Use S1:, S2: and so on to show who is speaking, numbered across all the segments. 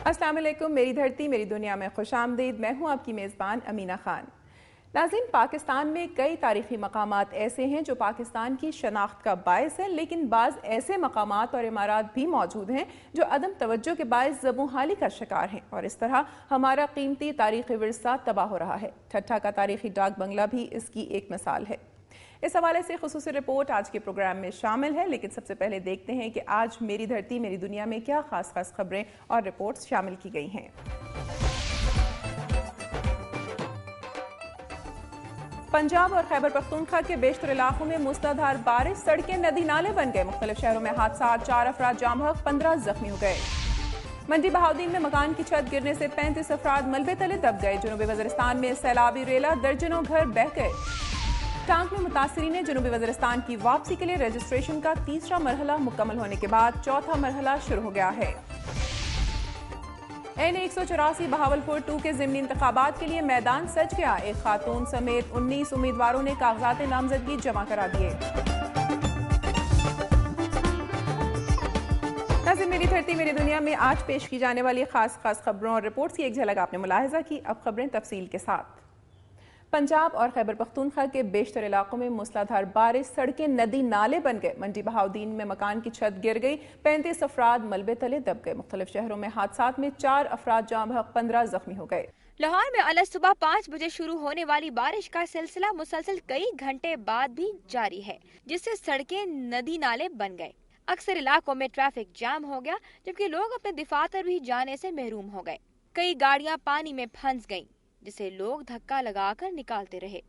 S1: السلام علیکم، میری دھرتی میری دنیا میں خوش آمدید۔ میں ہوں آپ کی میزبان امینہ خان۔ ناظرین، پاکستان میں کئی تاریخی مقامات ایسے ہیں جو پاکستان کی شناخت کا باعث ہیں، لیکن بعض ایسے مقامات اور عمارات بھی موجود ہیں جو عدم توجہ کے باعث زبوں حالی کا شکار ہیں، اور اس طرح ہمارا قیمتی تاریخی ورثہ تباہ ہو رہا ہے۔ ٹھٹھہ کا تاریخی ڈاک بنگلہ بھی اس کی ایک مثال ہے۔ اس حوالے سے خصوصی رپورٹ آج کے پروگرام میں شامل ہے، لیکن سب سے پہلے دیکھتے ہیں کہ آج میری دھرتی میری دنیا میں کیا خاص خبریں اور رپورٹس شامل کی گئی ہیں۔ پنجاب اور خیبر پختونخوا کے بیشتر علاقوں میں موسلادھار بارش، سڑکیں ندی نالے بن گئے، مختلف شہروں میں حادثات، 4 افراد جاں بحق، 15 زخمی ہو گئے۔ منڈی بہاؤدین میں مکان کی چھت گرنے سے 35 افراد ملبے تلے دب گئے، جنوبی وزیرستان میں سیلابی ریلا، درجنوں گھر بہہ گئے۔ ٹانک میں متاثرین نے جنوبی وزیرستان کی واپسی کے لیے رجسٹریشن کا تیسرا مرحلہ مکمل ہونے کے بعد چوتھا مرحلہ شروع ہو گیا ہے۔ این 184 بہاولپور 2 کے ضمنی انتخابات کے لیے میدان سج گیا، ایک خاتون سمیت 19 امیدواروں نے کاغذات نامزدگی جمع کرا دیے۔ ناظرین، میری دھرتی میری دنیا میں آج پیش کی جانے والی خاص خبروں اور رپورٹس کی ایک جھلک آپ نے ملاحظہ کی، اب خبریں تفصیل کے ساتھ۔ پنجاب اور خیبر پختونخوا کے بیشتر علاقوں میں موسلادھار بارش، سڑکیں ندی نالے بن گئے، منڈی بہاؤدین میں مکان کی چھت گر گئی، 35 افراد ملبے تلے دب گئے، مختلف شہروں میں حادثات میں 4 افراد جاں بحق، 15 زخمی ہو گئے۔
S2: لاہور میں الگ صبح 5 بجے شروع ہونے والی بارش کا سلسلہ مسلسل کئی گھنٹے بعد بھی جاری ہے، جس سے سڑکیں ندی نالے بن گئے۔ اکثر علاقوں میں ٹریفک جام ہو گیا، جبکہ لوگ اپنے دفاتر بھی جانے سے محروم ہو گئے۔ کئی گاڑیاں پانی میں پھنس گئیں، جسے لوگ دھکا لگا کر نکالتے رہے۔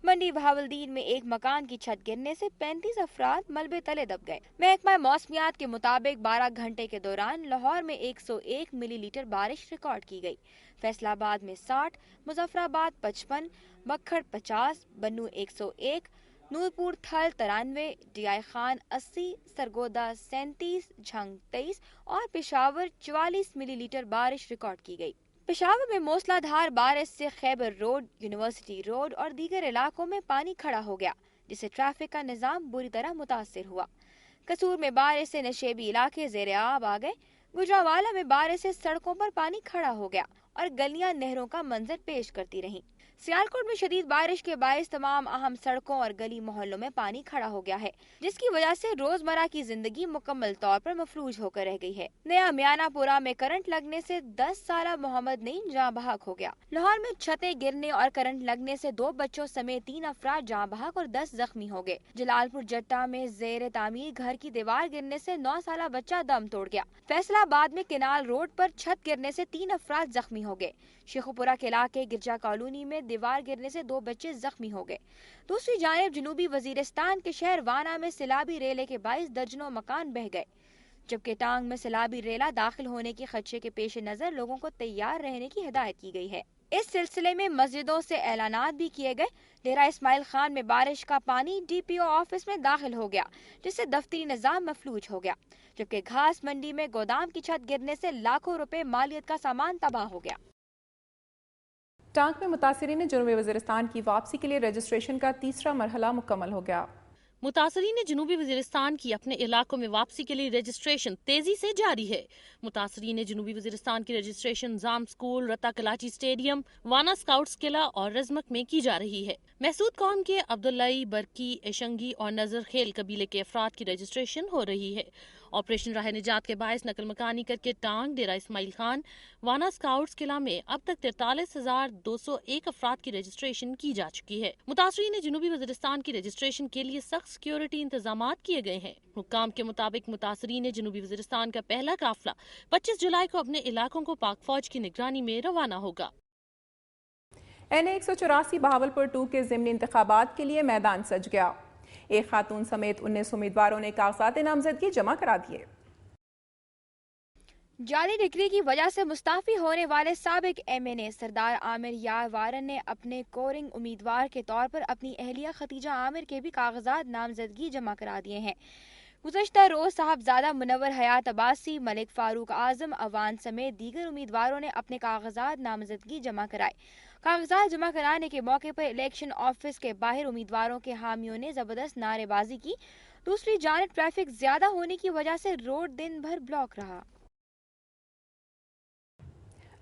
S2: منڈی بہاولدین میں ایک مکان کی چھت گرنے سے 35 افراد ملبے تلے دب گئے۔ محکمہ موسمیات کے مطابق 12 گھنٹے کے دوران لاہور میں 101 ملی لیٹر بارش ریکارڈ کی گئی، فیصل آباد میں 60، مظفر آباد 55، بکھڑ 50، بنو 101، نورپور تھل 93، ڈی آئی خان 80، سرگودا 37، جھنگ 23 اور پشاور 44 ملی لیٹر بارش ریکارڈ کی گئی۔ پشاور میں موسلا دھار بارش سے خیبر روڈ، یونیورسٹی روڈ اور دیگر علاقوں میں پانی کھڑا ہو گیا، جس سے ٹریفک کا نظام بری طرح متاثر ہوا۔ قصور میں بارش سے نشیبی علاقے زیر آب آ گئے۔ گجرانوالہ میں بارش سے سڑکوں پر پانی کھڑا ہو گیا اور گلیاں نہروں کا منظر پیش کرتی رہیں۔ سیالکوٹ میں شدید بارش کے باعث تمام اہم سڑکوں اور گلی محلوں میں پانی کھڑا ہو گیا ہے، جس کی وجہ سے روزمرہ کی زندگی مکمل طور پر مفلوج ہو کر رہ گئی ہے۔ نیا میانہ پورہ میں کرنٹ لگنے سے 10 سالہ محمد نعیم جاں بحق ہو گیا۔ لاہور میں چھتیں گرنے اور کرنٹ لگنے سے 2 بچوں سمیت 3 افراد جاں بحق اور 10 زخمی ہو گئے۔ جلال پور جٹا میں زیر تعمیر گھر کی دیوار گرنے سے 9 سالہ بچہ دم توڑ گیا۔ فیصل آباد میں کینال روڈ پر چھت گرنے سے 3 افراد زخمی ہو گئے۔ شیخوپورہ کے علاقے گرجا کالونی میں دیوار گرنے سے 2 بچے زخمی ہو گئے۔ دوسری جانب جنوبی وزیرستان کے شہر وانا میں سیلابی ریلے کے باعث درجنوں مکان بہہ گئے، جبکہ ٹانگ میں سیلابی ریلا داخل ہونے کے خدشے کے پیش نظر لوگوں کو تیار رہنے کی ہدایت کی گئی ہے۔ اس سلسلے میں مسجدوں سے اعلانات بھی کیے گئے۔ ڈیرہ اسماعیل خان میں بارش کا پانی ڈی پی او آفس میں داخل ہو گیا، جس سے دفتری نظام مفلوج ہو گیا، جبکہ گھاس منڈی میں گودام کی چھت گرنے سے لاکھوں روپے مالیت کا سامان تباہ ہو گیا۔
S1: ٹانک میں متاثرین نے جنوبی وزیرستان کی واپسی کے لیے رجسٹریشن کا تیسرا مرحلہ مکمل ہو گیا۔
S3: متاثرین نے جنوبی وزیرستان کی اپنے علاقوں میں واپسی کے لیے رجسٹریشن تیزی سے جاری ہے۔ متاثرین نے جنوبی وزیرستان کی رجسٹریشن زام سکول، رتا کلاچی اسٹیڈیم، وانا سکاؤٹس قلعہ اور رزمک میں کی جا رہی ہے۔ محسود قوم کے عبداللئی، برکی، ایشنگی اور نظر خیل قبیلے کے افراد کی رجسٹریشن ہو رہی ہے۔ آپریشن راہ نجات کے باعث نقل مکانی کر کے ٹانگ، ڈیرہ اسماعیل خان، وانا سکاؤٹس قلعہ میں اب تک 43,201 افراد کی رجسٹریشن کی جا چکی ہے۔ متاثرین نے جنوبی وزیرستان کی رجسٹریشن کے لیے سخت سیکیورٹی انتظامات کیے گئے ہیں۔ حکام کے مطابق متاثرین جنوبی وزیرستان کا پہلا قافلہ 25 جولائی کو اپنے علاقوں کو پاک فوج کی نگرانی میں روانہ ہوگا۔
S1: این 184 بہاولپور 2 کے ضمنی انتخابات کے لیے میدان سج گیا، ایک خاتون سمیت 19 امیدواروں نے کاغذات نامزدگی جمع کرا دیے۔
S2: جعلی ڈگری کی وجہ سے مستعفی ہونے والے سابق ایم این اے سردار عامر یار وارن نے اپنے کورنگ امیدوار کے طور پر اپنی اہلیہ ختیجہ عامر کے بھی کاغذات نامزدگی جمع کرا دیے ہیں۔ گزشتہ روز صاحبزادہ منور حیات عباسی، ملک فاروق اعظم اوان سمیت دیگر امیدواروں نے اپنے کاغذات نامزدگی جمع کرائے۔ کاغذات جمع کرانے کے موقع پر الیکشن آفس کے باہر امیدواروں کے حامیوں نے زبردست نعرے بازی کی۔ دوسری جانب ٹریفک زیادہ ہونے کی وجہ سے روڈ دن بھر بلاک رہا۔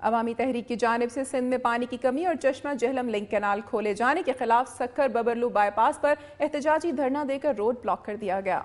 S1: عوامی تحریک کی جانب سے سندھ میں پانی کی کمی اور چشمہ جہلم لنک کینال کھولے جانے کے خلاف سکھر ببرلو بائی پاس پر احتجاجی دھرنا دے کر روڈ بلاک کر دیا گیا۔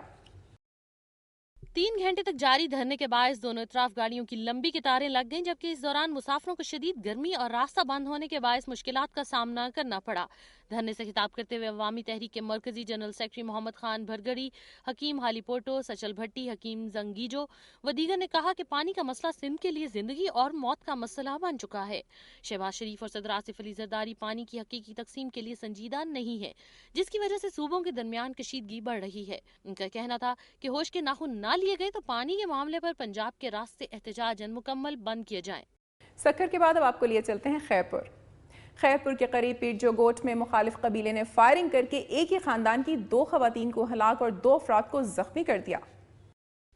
S3: 3 گھنٹے تک جاری دھرنے کے باعث دونوں اطراف گاڑیوں کی لمبی قطاریں لگ گئیں، جبکہ اس دوران مسافروں کو شدید گرمی اور راستہ بند ہونے کے باعث مشکلات کا سامنا کرنا پڑا۔ دھرنے سے خطاب کرتے ہوئے عوامی تحریک کے مرکزی جنرل سیکرٹری محمد خان بھرگڑی، حکیم حالی پوٹو، سچل بھٹی، حکیم زنگیجو و دیگر نے کہا کہ پانی کا مسئلہ سندھ کے لیے زندگی اور موت کا مسئلہ بن چکا ہے۔ شہباز شریف اور صدر آصف علی زرداری پانی کی حقیقی تقسیم کے لیے سنجیدہ نہیں ہے، جس کی وجہ سے صوبوں کے درمیان کشیدگی بڑھ رہی ہے۔ ان کا کہنا تھا کہ ہوش کے ناخن نہ لیے گئے تو پانی کے معاملے پر پنجاب کے راستے احتجاجاً مکمل بند کیے جائیں۔
S1: سکھر کے بعد اب آپ کو لیے چلتے ہیں خیرپور کے قریب پیٹ جو گوٹ میں مخالف قبیلے نے فائرنگ کر کے ایک ہی خاندان کی 2 خواتین کو ہلاک اور 2 افراد کو زخمی کر دیا۔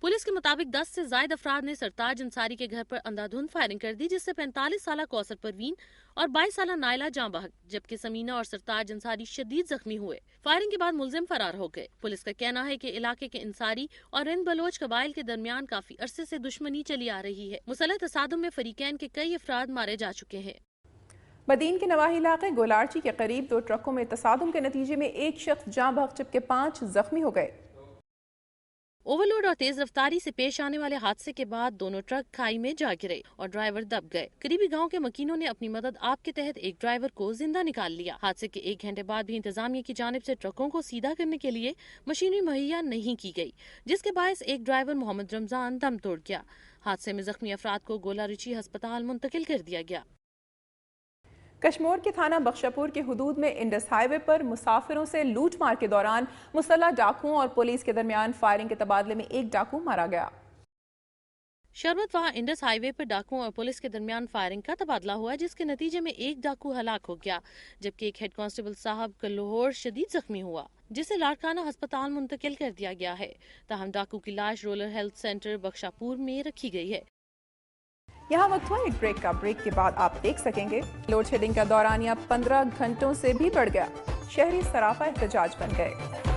S3: پولیس کے مطابق 10 سے زائد افراد نے سرتاج انصاری کے گھر پر اندھا دھند فائرنگ کر دی، جس سے 45 سالہ کوثر پروین اور 22 سالہ نائلہ جاں بحق، جبکہ سمینہ اور سرتاج انصاری شدید زخمی ہوئے۔ فائرنگ کے بعد ملزم فرار ہو گئے۔ پولیس کا کہنا ہے کہ علاقے کے انصاری اور رند بلوچ قبائل کے درمیان کافی عرصے سے دشمنی چلی آ رہی ہے۔ مسلح تصادم میں فریقین کے کئی افراد مارے جا چکے ہیں۔
S1: بدین کے نواحی علاقے گولارچی کے قریب 2 ٹرکوں میں تصادم کے نتیجے میں ایک شخص جاں بحق جبکہ 5 زخمی ہو گئے۔
S3: اوورلوڈ اور تیز رفتاری سے پیش آنے والے حادثے کے بعد دونوں ٹرک کھائی میں جا گرے اور ڈرائیور دب گئے۔ قریبی گاؤں کے مکینوں نے اپنی مدد آپ کے تحت ایک ڈرائیور کو زندہ نکال لیا۔ حادثے کے 1 گھنٹے بعد بھی انتظامیہ کی جانب سے ٹرکوں کو سیدھا کرنے کے لیے مشینری مہیا نہیں کی گئی، جس کے باعث ایک ڈرائیور محمد رمضان دم توڑ گیا۔ حادثے میں زخمی افراد کو گولارچی ہسپتال منتقل کر دیا گیا۔
S1: کشمور کے تھانہ بخشاپور کی حدود میں انڈس ہائی وے پر مسافروں سے لوٹ مار کے دوران مسلح ڈاکوؤں اور پولیس کے درمیان فائرنگ کے تبادلے میں ایک ڈاکو مارا گیا۔
S3: شربت وہاں انڈس ہائی وے پر ڈاکوؤں اور پولیس کے درمیان فائرنگ کا تبادلہ ہوا، جس کے نتیجے میں ایک ڈاکو ہلاک ہو گیا، جبکہ ایک ہیڈ کانسٹیبل صاحب کلوہور شدید زخمی ہوا، جسے لاڑکانہ ہسپتال منتقل کر دیا گیا ہے۔ تاہم ڈاکو کی لاش رورل ہیلتھ سینٹر بخشاپور میں رکھی گئی ہے۔
S1: یہاں وقت ہوا ایک بریک کا۔ بریک کے بعد آپ دیکھ سکیں گے لوڈ شیڈنگ کا دورانیہ 15 گھنٹوں سے بھی بڑھ گیا، شہری سراپا احتجاج بن گئے۔